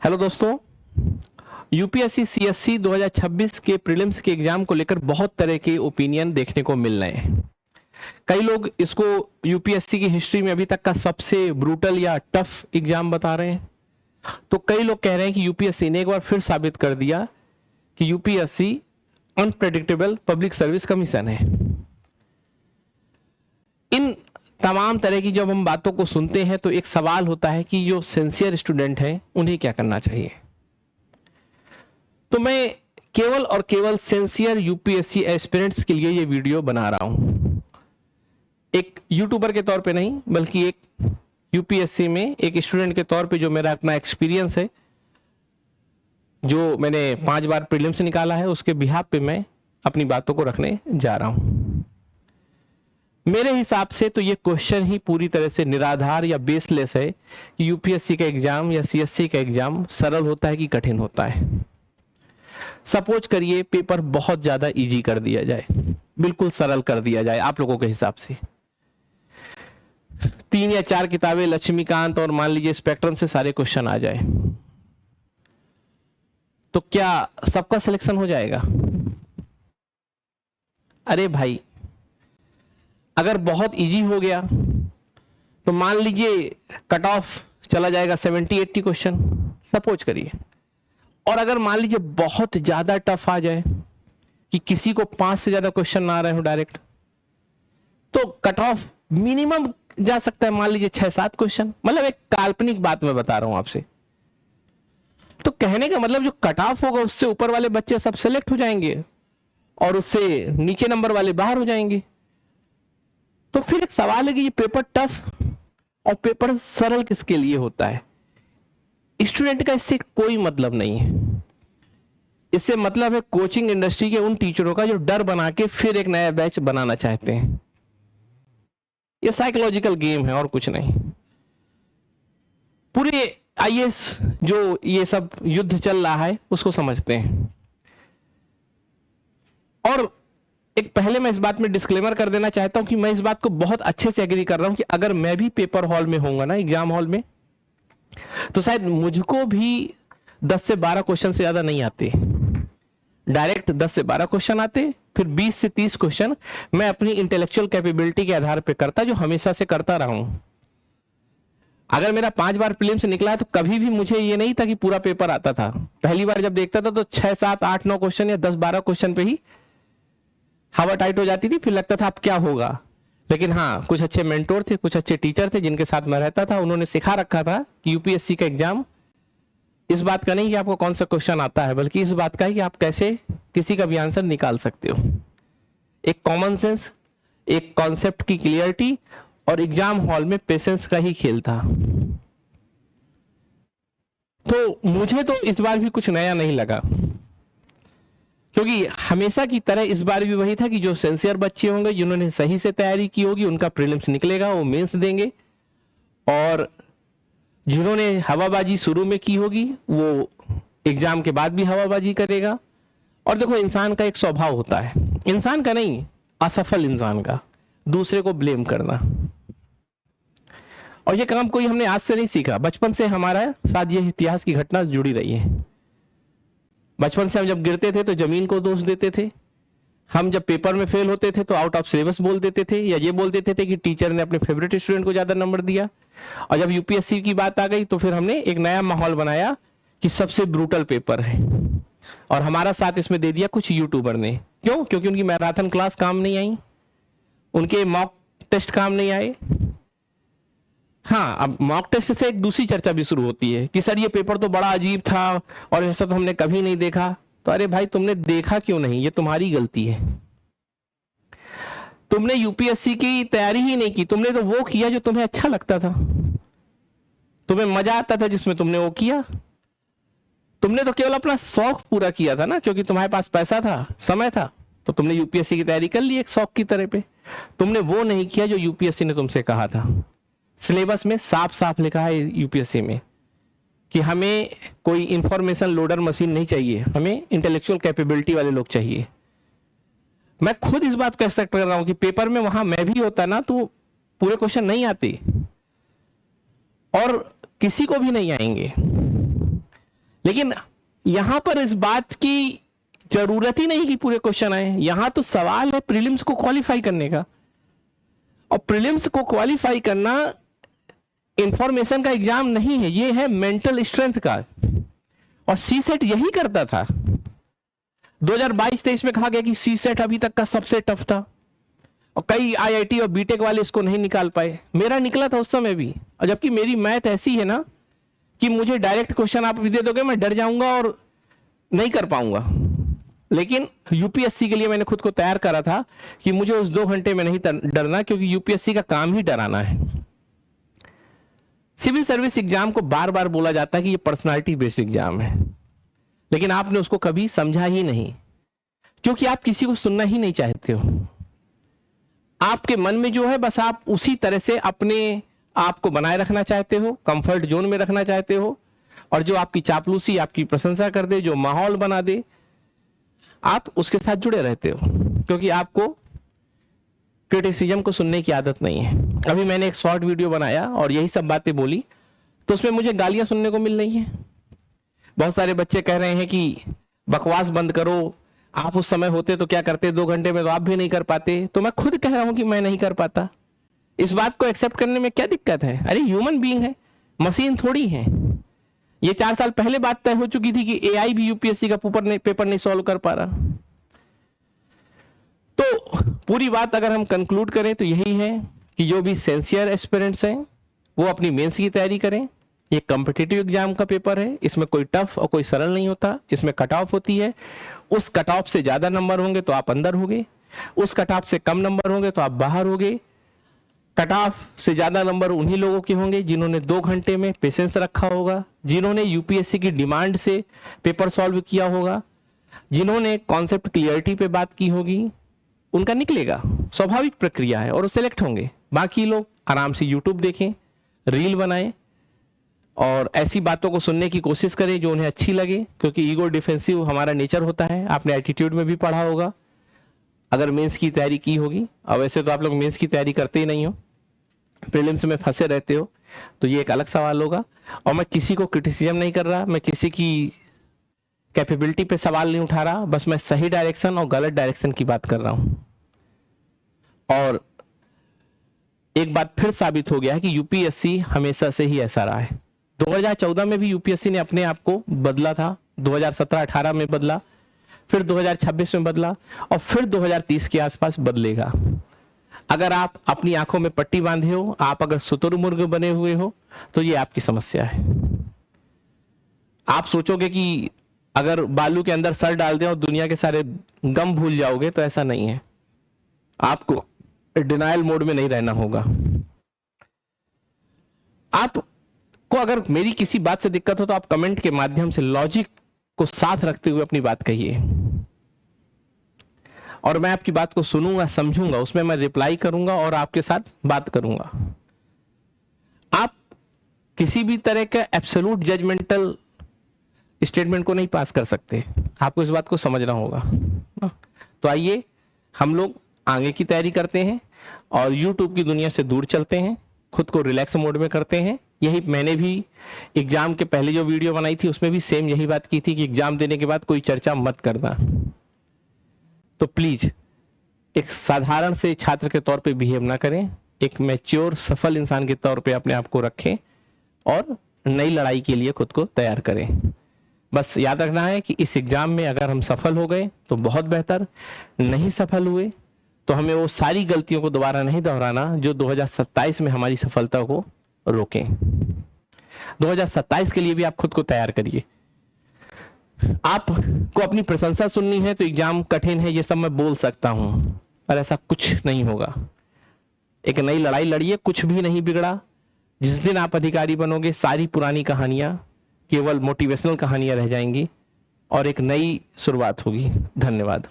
Hello दोस्तों। UPSC CSC 2026 के prelims के एग्जाम को लेकर बहुत तरह के ओपिनियन देखने को मिल रहे हैं। कई लोग इसको यूपीएससी की हिस्ट्री में अभी तक का सबसे ब्रूटल या टफ एग्जाम बता रहे हैं, तो कई लोग कह रहे हैं कि यूपीएससी ने एक बार फिर साबित कर दिया कि UPSC unpredictable public service commission है। इन तमाम तरह की जब हम बातों को सुनते हैं तो एक सवाल होता है कि जो सिंसियर स्टूडेंट हैं उन्हें क्या करना चाहिए। तो मैं केवल और केवल सिंसियर यूपीएससी एस्पिरेंट्स के लिए ये वीडियो बना रहा हूं, एक यूट्यूबर के तौर पे नहीं बल्कि एक यूपीएससी में एक स्टूडेंट के तौर पे जो मेरा अपना एक्सपीरियंस है, जो मैंने 5 बार प्रीलिम्स निकाला है, उसके बिहाफ पे मैं अपनी बातों को रखने जा रहा हूं। मेरे हिसाब से तो ये क्वेश्चन ही पूरी तरह से निराधार या बेसलेस है कि यूपीएससी का एग्जाम या सीएससी का एग्जाम सरल होता है कि कठिन होता है। सपोज करिए पेपर बहुत ज्यादा इजी कर दिया जाए, बिल्कुल सरल कर दिया जाए आप लोगों के हिसाब से, 3 या 4 किताबें लक्ष्मीकांत और मान लीजिए स्पेक्ट्रम से सारे क्वेश्चन आ जाए, तो क्या सबका सिलेक्शन हो जाएगा? अरे भाई, अगर बहुत इजी हो गया तो मान लीजिए कट ऑफ चला जाएगा 70-80 क्वेश्चन, सपोज करिए। और अगर मान लीजिए बहुत ज्यादा टफ आ जाए कि किसी को 5 से ज्यादा क्वेश्चन ना आ रहे हो डायरेक्ट, तो कट ऑफ मिनिमम जा सकता है मान लीजिए 6-7 क्वेश्चन। मतलब एक काल्पनिक बात मैं बता रहा हूं आपसे। तो कहने का मतलब जो कट ऑफ होगा उससे ऊपर वाले बच्चे सब सेलेक्ट हो जाएंगे और उससे नीचे नंबर वाले बाहर हो जाएंगे। तो फिर एक सवाल है कि ये पेपर टफ और पेपर सरल किसके लिए होता है? स्टूडेंट का इससे कोई मतलब नहीं है। इससे मतलब है कोचिंग इंडस्ट्री के उन टीचरों का जो डर बना के फिर एक नया बैच बनाना चाहते हैं। ये साइकोलॉजिकल गेम है और कुछ नहीं। पूरे आईएएस जो ये सब युद्ध चल रहा है उसको समझते हैं। और एक पहले मैं इस बात में डिस्क्लेमर कर देना चाहता हूं कि मैं इस बात को बहुत अच्छे से एग्री कर रहा हूं कि अगर मैं भी पेपर हॉल में होऊंगा ना, एग्जाम हॉल में, तो शायद मुझको भी 10 से 12 क्वेश्चन से ज्यादा नहीं आते। डायरेक्ट 10 से 12 क्वेश्चन आते, फिर 20 से 30 क्वेश्चन मैं अपनी इंटेलेक्चुअल कैपेबिलिटी के आधार पर करता, जो हमेशा से करता रहा हूं। अगर मेरा 5 बार प्रीलिम्स निकला है तो कभी भी मुझे ये नहीं था कि पूरा पेपर आता था। पहली बार जब देखता था तो 6, 7, 8, 9 क्वेश्चन या 10, 12 क्वेश्चन पे ही हवा टाइट हो जाती थी, फिर लगता था अब क्या होगा। लेकिन हाँ, कुछ अच्छे मेंटोर थे, कुछ अच्छे टीचर थे जिनके साथ मैं रहता था, उन्होंने सिखा रखा था कि यूपीएससी का एग्जाम इस बात का नहीं कि आपको कौन सा क्वेश्चन आता है, बल्कि इस बात का है कि आप कैसे किसी का भी आंसर निकाल सकते हो। एक कॉमन सेंस, एक कॉन्सेप्ट की क्लियरिटी और एग्जाम हॉल में पेशेंस का ही खेल था। तो मुझे तो इस बार भी कुछ नया नहीं लगा, क्योंकि हमेशा की तरह इस बार भी वही था कि जो सिंसियर बच्चे होंगे, जिन्होंने सही से तैयारी की होगी, उनका प्रीलिम्स निकलेगा, वो मेंस देंगे। और जिन्होंने हवाबाजी शुरू में की होगी वो एग्जाम के बाद भी हवाबाजी करेगा। और देखो, इंसान का एक स्वभाव होता है, इंसान का नहीं, असफल इंसान का, दूसरे को ब्लेम करना। और ये काम कोई हमने आज से नहीं सीखा, बचपन से हमारा साथ ये इतिहास की घटना जुड़ी रही है। बचपन से हम जब गिरते थे तो जमीन को दोष देते थे, हम जब पेपर में फेल होते थे तो आउट ऑफ सिलेबस बोल देते थे, या ये बोल देते थे कि टीचर ने अपने फेवरेट स्टूडेंट को ज्यादा नंबर दिया। और जब यूपीएससी की बात आ गई तो फिर हमने एक नया माहौल बनाया कि सबसे ब्रूटल पेपर है, और हमारा साथ इसमें दे दिया कुछ यूट्यूबर ने। क्यों? क्योंकि उनकी मैराथन क्लास काम नहीं आई, उनके मॉक टेस्ट काम नहीं आए। हाँ, अब मॉक टेस्ट से एक दूसरी चर्चा भी शुरू होती है कि सर ये पेपर तो बड़ा अजीब था और ऐसा तो हमने कभी नहीं देखा। तो अरे भाई, तुमने देखा क्यों नहीं? ये तुम्हारी गलती है। तुमने यूपीएससी की तैयारी ही नहीं की, तुमने तो वो किया जो तुम्हें अच्छा लगता था, तुम्हें मजा आता था जिसमें तुमने वो किया। तुमने तो केवल अपना शौक पूरा किया था ना, क्योंकि तुम्हारे पास पैसा था, समय था, तो तुमने यूपीएससी की तैयारी कर ली एक शौक की तरह पे। तुमने वो नहीं किया जो यूपीएससी ने तुमसे कहा था। सिलेबस में साफ साफ लिखा है यूपीएससी में कि हमें कोई इंफॉर्मेशन लोडर मशीन नहीं चाहिए, हमें इंटेलेक्चुअल कैपेबिलिटी वाले लोग चाहिए। मैं खुद इस बात को एक्सेप्ट कर रहा हूं कि पेपर में वहां मैं भी होता ना तो पूरे क्वेश्चन नहीं आते और किसी को भी नहीं आएंगे। लेकिन यहां पर इस बात की जरूरत ही नहीं कि पूरे क्वेश्चन आए। यहां तो सवाल है प्रीलिम्स को क्वालिफाई करने का, और प्रीलिम्स को क्वालिफाई करना इंफॉर्मेशन का एग्जाम नहीं है, ये है मेंटल स्ट्रेंथ का। और सी सेट यही करता था। 2022-23 में कहा गया कि सी सेट अभी तक का सबसे टफ था, और कई आईआईटी और बीटेक वाले इसको नहीं निकाल पाए। मेरा निकला था उस समय भी, और जबकि मेरी मैथ ऐसी है ना कि मुझे डायरेक्ट क्वेश्चन आप भी दे दोगे मैं डर जाऊंगा और नहीं कर पाऊंगा। लेकिन यूपीएससी के लिए मैंने खुद को तैयार करा था कि मुझे उस 2 घंटे में नहीं डरना, क्योंकि यूपीएससी का काम ही डराना है। सिविल सर्विस एग्जाम को बार बार बोला जाता है कि ये पर्सनालिटी बेस्ड एग्जाम है, लेकिन आपने उसको कभी समझा ही नहीं, क्योंकि आप किसी को सुनना ही नहीं चाहते हो। आपके मन में जो है बस आप उसी तरह से अपने आप को बनाए रखना चाहते हो, कंफर्ट जोन में रखना चाहते हो, और जो आपकी चापलूसी, आपकी प्रशंसा कर दे, जो माहौल बना दे, आप उसके साथ जुड़े रहते हो, क्योंकि आपको क्रिटिसिज्म को सुनने की आदत नहीं है। अभी मैंने एक शॉर्ट वीडियो बनाया और यही सब बातें बोली, तो उसमें मुझे गालियां सुनने को मिल रही हैं। बहुत सारे बच्चे कह रहे हैं कि बकवास बंद करो, आप उस समय होते तो क्या करते, 2 घंटे में तो आप भी नहीं कर पाते। तो मैं खुद कह रहा हूं कि मैं नहीं कर पाता। इस बात को एक्सेप्ट करने में क्या दिक्कत है? अरे ह्यूमन बीइंग है, मशीन थोड़ी है। ये 4 साल पहले बात तय हो चुकी थी कि एआई भी यूपीएससी का पेपर नहीं सॉल्व कर पा रहा। तो पूरी बात अगर हम कंक्लूड करें तो यही है कि जो भी सिंसियर एस्पिरेंट्स हैं वो अपनी मेंस की तैयारी करें। ये कॉम्पिटिटिव एग्जाम का पेपर है, इसमें कोई टफ और कोई सरल नहीं होता। इसमें कट ऑफ होती है, उस कट ऑफ से ज्यादा नंबर होंगे तो आप अंदर होगे, उस कट ऑफ से कम नंबर होंगे तो आप बाहर होगे। कट ऑफ से ज्यादा नंबर उन्हीं लोगों के होंगे जिन्होंने 2 घंटे में पेशेंस रखा होगा, जिन्होंने यूपीएससी की डिमांड से पेपर सॉल्व किया होगा, जिन्होंने कॉन्सेप्ट क्लियरिटी पे बात की होगी, उनका निकलेगा। स्वाभाविक प्रक्रिया है और वो सिलेक्ट होंगे। बाकी लोग आराम से यूट्यूब देखें, रील बनाएं और ऐसी बातों को सुनने की कोशिश करें जो उन्हें अच्छी लगे, क्योंकि ईगो डिफेंसिव हमारा नेचर होता है। आपने एटीट्यूड में भी पढ़ा होगा अगर मेंस की तैयारी की होगी। और वैसे तो आप लोग मेंस की तैयारी करते ही नहीं हो, प्रीलिम्स में फंसे रहते हो, तो ये एक अलग सवाल होगा। और मैं किसी को क्रिटिसिज्म नहीं कर रहा, मैं किसी की कैपेबिलिटी पे सवाल नहीं उठा रहा, बस मैं सही डायरेक्शन और गलत डायरेक्शन की बात कर रहा हूं। और एक बात फिर साबित हो गया है कि यूपीएससी हमेशा से ही ऐसा रहा है। 2014 में भी यूपीएससी ने अपने आप को बदला था, 2017-18 में बदला, फिर 2026 में बदला, और फिर 2030 के आसपास बदलेगा। अगर आप अपनी आंखों में पट्टी बांधे हो, आप अगर शुतुरमुर्ग बने हुए हो, तो ये आपकी समस्या है। आप सोचोगे कि अगर बालू के अंदर सर डाल दें और दुनिया के सारे गम भूल जाओगे, तो ऐसा नहीं है। आपको डिनायल मोड में नहीं रहना होगा। आपको अगर मेरी किसी बात से दिक्कत हो तो आप कमेंट के माध्यम से लॉजिक को साथ रखते हुए अपनी बात कहिए, और मैं आपकी बात को सुनूंगा, समझूंगा, उसमें मैं रिप्लाई करूंगा और आपके साथ बात करूंगा। आप किसी भी तरह का एब्सोल्यूट जजमेंटल स्टेटमेंट को नहीं पास कर सकते, आपको इस बात को समझना होगा। तो आइए हम लोग आगे की तैयारी करते हैं और यूट्यूब की दुनिया से दूर चलते हैं, खुद को रिलैक्स मोड में करते हैं। यही मैंने भी एग्जाम के पहले जो वीडियो बनाई थी उसमें भी सेम यही बात की थी कि एग्जाम देने के बाद कोई चर्चा मत करना। तो प्लीज एक साधारण से छात्र के तौर पे बिहेव ना करें, एक मैच्योर सफल इंसान के तौर पे अपने आप को रखें और नई लड़ाई के लिए खुद को तैयार करें। बस याद रखना है कि इस एग्जाम में अगर हम सफल हो गए तो बहुत बेहतर, नहीं सफल हुए तो हमें वो सारी गलतियों को दोबारा नहीं दोहराना जो 2027 में हमारी सफलता को रोकें। 2027 के लिए भी आप खुद को तैयार करिए। आपको अपनी प्रशंसा सुननी है तो एग्जाम कठिन है ये सब मैं बोल सकता हूं, पर ऐसा कुछ नहीं होगा। एक नई लड़ाई लड़िए, कुछ भी नहीं बिगड़ा। जिस दिन आप अधिकारी बनोगे सारी पुरानी कहानियां केवल मोटिवेशनल कहानियां रह जाएंगी और एक नई शुरुआत होगी। धन्यवाद।